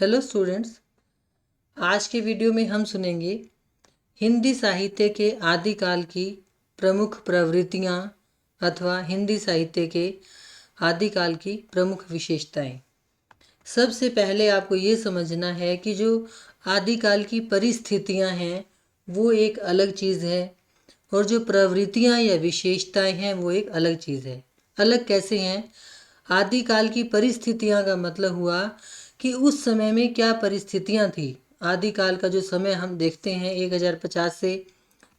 Hello students, आज के video में हम सुनेंगे हिंदी साहित्य के आदिकाल की प्रमुख प्रवृत्तियाँ अथवा हिंदी साहित्य के आदिकाल की प्रमुख विशेषताएं। सबसे पहले आपको ये समझना है कि जो आदिकाल की परिस्थितियाँ हैं वो एक अलग चीज़ है और जो प्रवृत्तियाँ या विशेषताएं हैं वो एक अलग चीज़ है। अलग कैसे हैं? आदिकाल की परिस्थितियाँ का मतलब हुआ कि उस समय में क्या परिस्थितियाँ थी। आदिकाल का जो समय हम देखते हैं 1050 से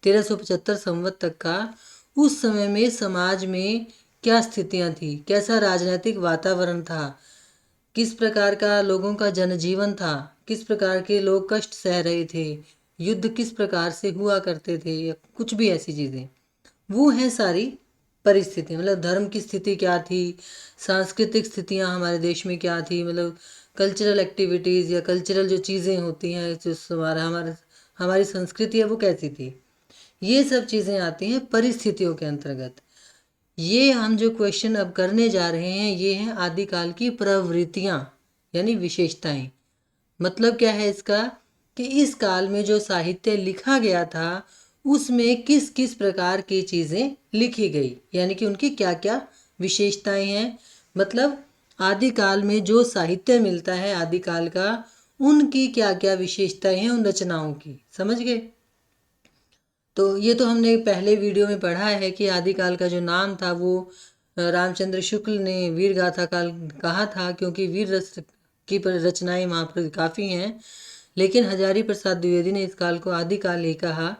1375 संवत तक का, उस समय में समाज में क्या स्थितियाँ थी, कैसा राजनीतिक वातावरण था, किस प्रकार का लोगों का जनजीवन था, किस प्रकार के लोग कष्ट सह रहे थे, युद्ध किस प्रकार से हुआ करते थे, या कुछ भी ऐसी चीज़ें, वो हैं सारी परिस्थिति। मतलब धर्म की स्थिति क्या थी, सांस्कृतिक स्थितियाँ हमारे देश में क्या थी, मतलब कल्चरल एक्टिविटीज़ या कल्चरल जो चीज़ें होती हैं, जो हमारी संस्कृति है वो कैसी थी, ये सब चीज़ें आती हैं परिस्थितियों के अंतर्गत। ये हम जो क्वेश्चन अब करने जा रहे हैं ये हैं आदिकाल की प्रवृत्तियाँ यानी विशेषताएं। मतलब क्या है इसका कि इस काल में जो साहित्य लिखा गया था उसमें किस किस प्रकार की चीज़ें लिखी गई, यानी कि उनकी क्या क्या विशेषताएं हैं। मतलब आदिकाल में जो साहित्य मिलता है आदिकाल का, उनकी क्या क्या विशेषताएं हैं उन रचनाओं की। समझ गए? तो ये तो हमने पहले वीडियो में पढ़ा है कि आदिकाल का जो नाम था वो रामचंद्र शुक्ल ने वीर गाथा काल कहा था, क्योंकि वीर रस की रचनाएं वहाँ पर काफ़ी हैं। लेकिन हजारी प्रसाद द्विवेदी ने इस काल को आदिकाल ही कहा,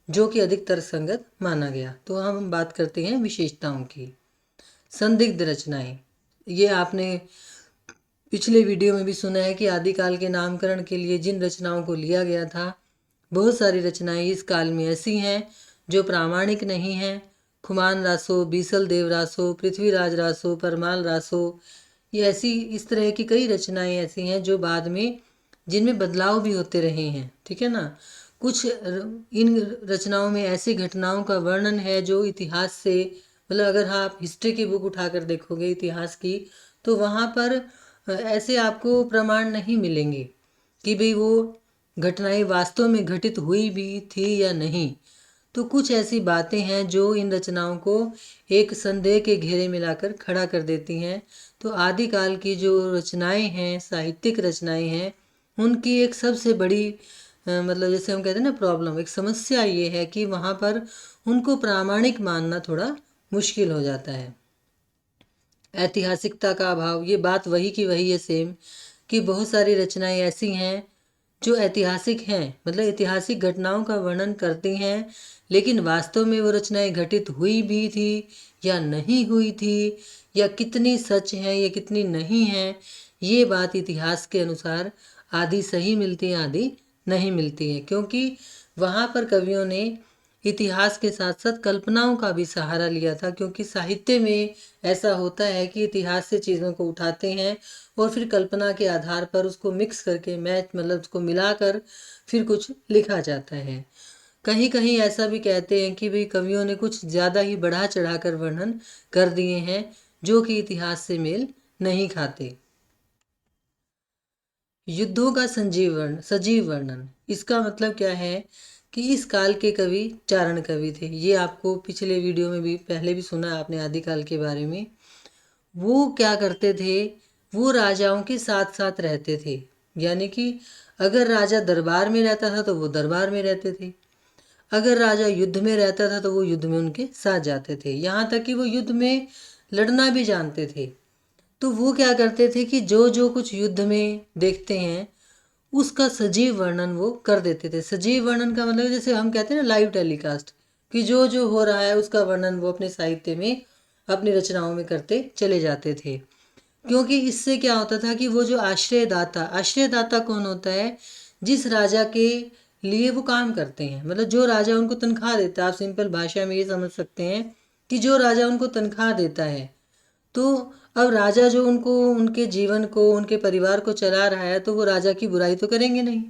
जो कि अधिकतर संगत माना गया। तो हम बात करते हैं विशेषताओं की। संदिग्ध रचनाएं, ये आपने पिछले वीडियो में भी सुना है कि आदिकाल के नामकरण के लिए जिन रचनाओं को लिया गया था, बहुत सारी रचनाएं इस काल में ऐसी हैं जो प्रामाणिक नहीं हैं। खुमान रासो, बीसल देव रासो, पृथ्वीराज रासो, परमाल रासो, ये ऐसी इस तरह की कई रचनाएं ऐसी हैं जो बाद में जिनमें बदलाव भी होते रहे हैं। ठीक है ना? कुछ इन रचनाओं में ऐसी घटनाओं का वर्णन है जो इतिहास से, मतलब अगर आप हिस्ट्री की बुक उठाकर देखोगे इतिहास की, तो वहाँ पर ऐसे आपको प्रमाण नहीं मिलेंगे कि भाई वो घटनाएं वास्तव में घटित हुई भी थी या नहीं। तो कुछ ऐसी बातें हैं जो इन रचनाओं को एक संदेह के घेरे में लाकर खड़ा कर देती हैं। तो आदिकाल की जो रचनाएं हैं, साहित्यिक रचनाएं हैं, उनकी एक सबसे बड़ी मतलब जैसे हम कहते हैं ना प्रॉब्लम, एक समस्या ये है कि वहाँ पर उनको प्रामाणिक मानना थोड़ा मुश्किल हो जाता है। ऐतिहासिकता का अभाव, ये बात वही की वही है सेम, कि बहुत सारी रचनाएं ऐसी हैं जो ऐतिहासिक हैं, मतलब ऐतिहासिक घटनाओं का वर्णन करती हैं, लेकिन वास्तव में वो रचनाएं घटित हुई भी थी या नहीं हुई थी, या कितनी सच हैं या कितनी नहीं हैं, ये बात इतिहास के अनुसार आधी सही मिलती है, आधी नहीं मिलती है। क्योंकि वहाँ पर कवियों ने इतिहास के साथ साथ कल्पनाओं का भी सहारा लिया था, क्योंकि साहित्य में ऐसा होता है कि इतिहास से चीज़ों को उठाते हैं और फिर कल्पना के आधार पर उसको मिक्स करके मैच, मतलब उसको मिलाकर फिर कुछ लिखा जाता है। कहीं कहीं ऐसा भी कहते हैं कि भाई कवियों ने कुछ ज़्यादा ही बढ़ा चढ़ाकर वर्णन कर दिए हैं जो कि इतिहास से मेल नहीं खाते। युद्धों का सजीव वर्णन, इसका मतलब क्या है कि इस काल के कवि चारण कवि थे। ये आपको पिछले वीडियो में भी पहले भी सुना है आपने आदिकाल के बारे में। वो क्या करते थे, वो राजाओं के साथ साथ रहते थे। यानी कि अगर राजा दरबार में रहता था तो वो दरबार में रहते थे, अगर राजा युद्ध में रहता था तो वो युद्ध में उनके साथ जाते थे, यहाँ तक कि वो युद्ध में लड़ना भी जानते थे। तो वो क्या करते थे कि जो जो कुछ युद्ध में देखते हैं उसका सजीव वर्णन वो कर देते थे। सजीव वर्णन का मतलब जैसे हम कहते हैं ना लाइव टेलीकास्ट, कि जो जो हो रहा है उसका वर्णन वो अपने साहित्य में, अपनी रचनाओं में करते चले जाते थे। क्योंकि इससे क्या होता था कि वो जो आश्रयदाता, आश्रयदाता कौन होता है? जिस राजा के लिए वो काम करते हैं, मतलब जो राजा उनको तनख्वाह देता है। आप सिंपल भाषा में ये समझ सकते हैं कि जो राजा उनको तनख्वाह देता है, तो अब राजा जो उनको, उनके जीवन को, उनके परिवार को चला रहा है, तो वो राजा की बुराई तो करेंगे नहीं,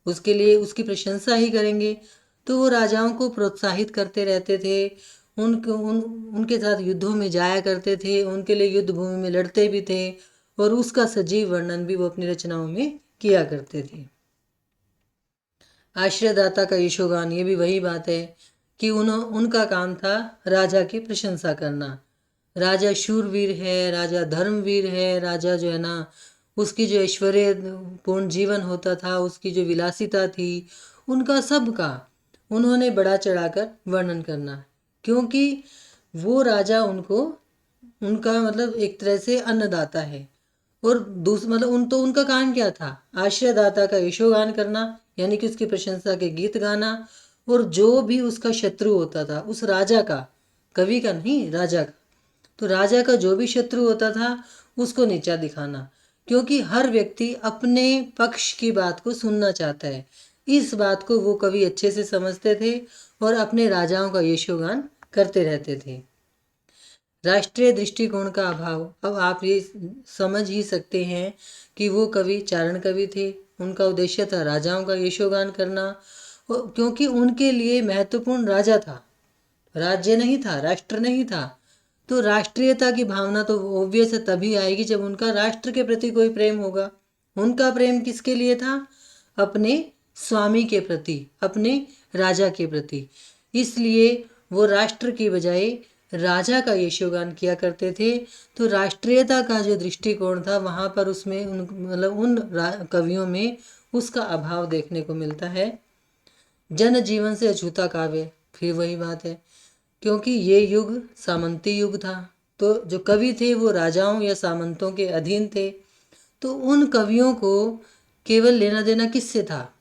उसके लिए उसकी प्रशंसा ही करेंगे। तो वो राजाओं को प्रोत्साहित करते रहते थे, उनके साथ युद्धों में जाया करते थे, उनके लिए युद्ध भूमि में लड़ते भी थे, और उसका सजीव वर्णन भी वो अपनी रचनाओं में किया करते थे। आश्रयदाता का यशोगान, ये भी वही बात है कि उनका काम था राजा की प्रशंसा करना। राजा शूरवीर है, राजा धर्मवीर है, राजा जो है ना उसकी जो ऐश्वर्य पूर्ण जीवन होता था, उसकी जो विलासिता थी, उनका सबका उन्होंने बड़ा चढ़ाकर वर्णन करना, क्योंकि वो राजा उनको उनका मतलब एक तरह से अन्नदाता है। और दूसरा मतलब उनका काम क्या था, आश्रयदाता का यशोगान करना, यानी कि उसकी प्रशंसा के गीत गाना। और जो भी उसका शत्रु होता था उस राजा का, कवि का नहीं, राजा का, तो राजा का जो भी शत्रु होता था उसको नीचा दिखाना, क्योंकि हर व्यक्ति अपने पक्ष की बात को सुनना चाहता है। इस बात को वो कवि अच्छे से समझते थे और अपने राजाओं का यशोगान करते रहते थे। राष्ट्रीय दृष्टिकोण का अभाव, अब आप ये समझ ही सकते हैं कि वो कवि चारण कवि थे। उनका उद्देश्य था राजाओं का यशोगान करना, क्योंकि उनके लिए महत्वपूर्ण राजा था, राज्य नहीं था, राष्ट्र नहीं था। तो राष्ट्रीयता की भावना तो ओब्वियस है तभी आएगी जब उनका राष्ट्र के प्रति कोई प्रेम होगा। उनका प्रेम किसके लिए था, अपने स्वामी के प्रति, अपने राजा के प्रति। इसलिए वो राष्ट्र की बजाय राजा का यशोगान किया करते थे। तो राष्ट्रीयता का जो दृष्टिकोण था वहाँ पर उसमें उन कवियों में उसका अभाव देखने को मिलता है। जन जीवन से अछूता काव्य, फिर वही बात है, क्योंकि ये युग सामंती युग था, तो जो कवि थे वो राजाओं या सामंतों के अधीन थे। तो उन कवियों को केवल लेना देना किससे था,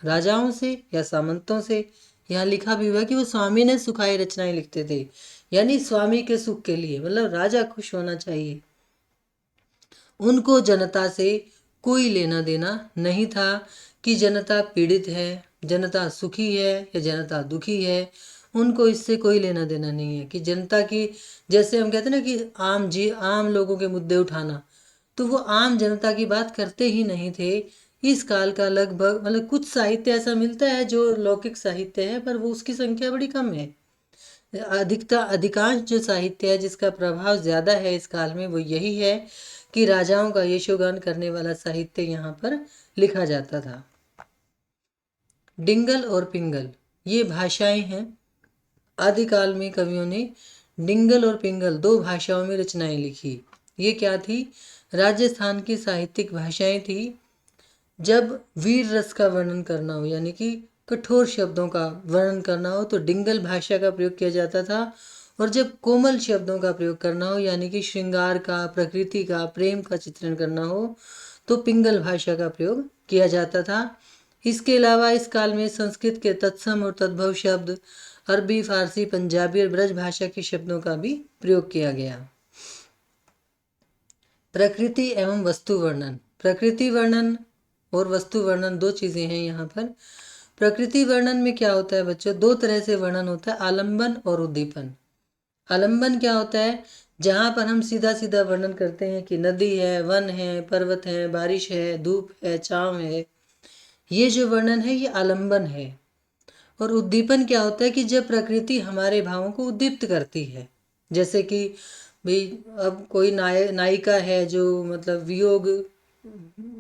राजाओं से या सामंतों से। यहाँ लिखा भी हुआ कि वो स्वामी ने सुखाई रचनाएं लिखते थे, यानी स्वामी के सुख के लिए, मतलब राजा खुश होना चाहिए। उनको जनता से कोई लेना देना नहीं था कि जनता पीड़ित है, जनता सुखी है या जनता दुखी है। उनको इससे कोई लेना देना नहीं है कि जनता की, जैसे हम कहते हैं ना कि आम लोगों के मुद्दे उठाना, तो वो आम जनता की बात करते ही नहीं थे। इस काल का लगभग मतलब कुछ साहित्य ऐसा मिलता है जो लौकिक साहित्य है, पर वो उसकी संख्या बड़ी कम है। अधिकांश जो साहित्य है जिसका प्रभाव ज़्यादा है इस काल में, वो यही है कि राजाओं का यशोगान करने वाला साहित्य यहाँ पर लिखा जाता था। डिंगल और पिंगल, ये भाषाएं हैं। आदिकाल में कवियों ने डिंगल और पिंगल दो भाषाओं में रचनाएं लिखी। ये क्या थी, राजस्थान की साहित्यिक भाषाएं थी। जब वीर रस का वर्णन करना हो, यानी कि कठोर शब्दों का वर्णन करना हो, तो डिंगल भाषा का प्रयोग किया जाता था। और जब कोमल शब्दों का प्रयोग करना हो, यानी कि श्रृंगार का, प्रकृति का, प्रेम का चित्रण करना हो, तो पिंगल भाषा का प्रयोग किया जाता था। इसके अलावा इस काल में संस्कृत के तत्सम और तद्भव शब्द, अरबी, फारसी, पंजाबी और ब्रज भाषा के शब्दों का भी प्रयोग किया गया। प्रकृति एवं वस्तु वर्णन, प्रकृति वर्णन और वस्तु वर्णन दो चीज़ें हैं यहाँ पर। प्रकृति वर्णन में क्या होता है बच्चों, दो तरह से वर्णन होता है, आलंबन और उद्दीपन। आलंबन क्या होता है, जहाँ पर हम सीधा सीधा वर्णन करते हैं कि नदी है, वन है, पर्वत है, बारिश है, धूप है, छाँव है, ये जो वर्णन है ये आलंबन है। और उद्दीपन क्या होता है कि जब प्रकृति हमारे भावों को उद्दीप्त करती है, जैसे कि भाई अब कोई नायिका है जो मतलब वियोग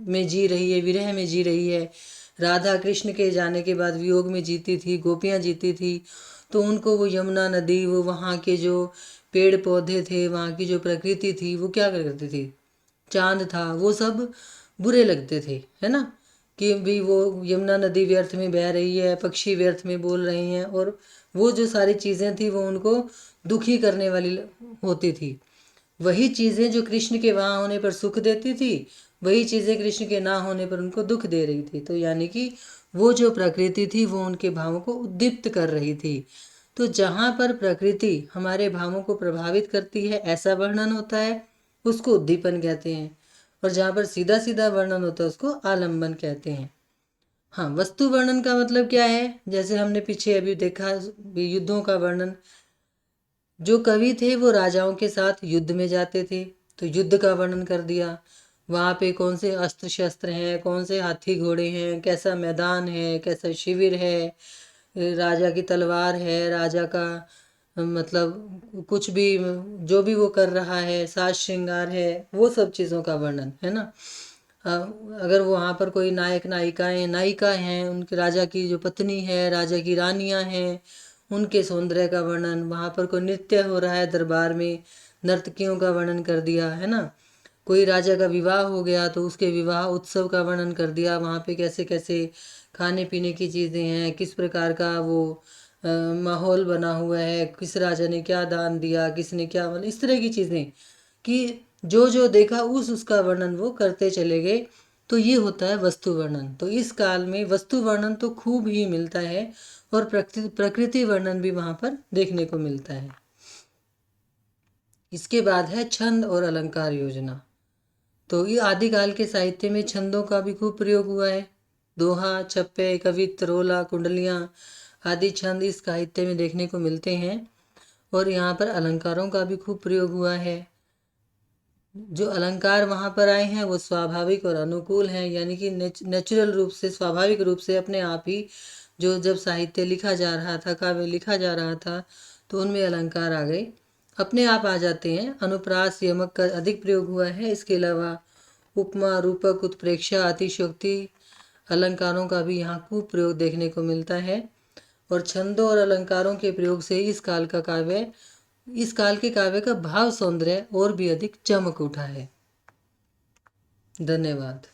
में जी रही है, विरह में जी रही है। राधा कृष्ण के जाने के बाद वियोग में जीती थी, गोपियाँ जीती थी, तो उनको वो यमुना नदी, वो वहाँ के जो पेड़ पौधे थे, वहाँ की जो प्रकृति थी, वो क्या करती थी, चांद था, वो सब बुरे लगते थे, है ना, कि भी वो यमुना नदी व्यर्थ में बह रही है, पक्षी व्यर्थ में बोल रहे हैं, और वो जो सारी चीज़ें थी वो उनको दुखी करने वाली होती थी। वही चीज़ें जो कृष्ण के वहाँ होने पर सुख देती थी, वही चीज़ें कृष्ण के ना होने पर उनको दुख दे रही थी। तो यानी कि वो जो प्रकृति थी वो उनके भावों को उद्दीप्त कर रही थी। तो जहाँ पर प्रकृति हमारे भावों को प्रभावित करती है, ऐसा वर्णन होता है, उसको उद्दीपन कहते हैं। और जहाँ पर सीधा सीधा वर्णन होता है उसको आलंबन कहते हैं। हाँ, वस्तु वर्णन का मतलब क्या है, जैसे हमने पीछे अभी देखा युद्धों का वर्णन। जो कवि थे वो राजाओं के साथ युद्ध में जाते थे, तो युद्ध का वर्णन कर दिया। वहाँ पे कौन से अस्त्र शस्त्र हैं, कौन से हाथी घोड़े हैं, कैसा मैदान है, कैसा शिविर है, राजा की तलवार है, राजा का मतलब कुछ भी जो भी वो कर रहा है, साज श्रृंगार है, वो सब चीज़ों का वर्णन है ना। अगर वहाँ पर कोई नायक नायिका हैं, उनके राजा की जो पत्नी है, राजा की रानियां हैं, उनके सौंदर्य का वर्णन, वहाँ पर कोई नृत्य हो रहा है दरबार में, नर्तकियों का वर्णन कर दिया है ना। कोई राजा का विवाह हो गया तो उसके विवाह उत्सव का वर्णन कर दिया, वहाँ पे कैसे कैसे खाने पीने की चीज़ें हैं, किस प्रकार का वो माहौल बना हुआ है, किस राजा ने क्या दान दिया, किसने क्या, मतलब इस तरह की चीज़ें कि जो जो देखा उसका वर्णन वो करते चले गए। तो ये होता है वस्तु वर्णन। तो इस काल में वस्तु वर्णन तो खूब ही मिलता है और प्रकृति वर्णन भी वहाँ पर देखने को मिलता है। इसके बाद है छंद और अलंकार योजना। तो ये आदिकाल के साहित्य में छंदों का भी खूब प्रयोग हुआ है। दोहा, छप्पे, कवित्त, रोला, कुंडलियाँ आदि छंद इस साहित्य में देखने को मिलते हैं। और यहाँ पर अलंकारों का भी खूब प्रयोग हुआ है। जो अलंकार वहाँ पर आए हैं वो स्वाभाविक और अनुकूल हैं, यानी कि नेचुरल रूप से, स्वाभाविक रूप से अपने आप ही जो जब साहित्य लिखा जा रहा था, काव्य लिखा जा रहा था, तो उनमें अलंकार आ गए, अपने आप आ जाते हैं। अनुप्रास, यमक का अधिक प्रयोग हुआ है। इसके अलावा उपमा, रूपक, उत्प्रेक्षा, अतिशयोक्ति अलंकारों का भी यहाँ खूब प्रयोग देखने को मिलता है। और छंदों और अलंकारों के प्रयोग से इस काल के काव्य का भाव सौंदर्य और भी अधिक चमक उठा है। धन्यवाद।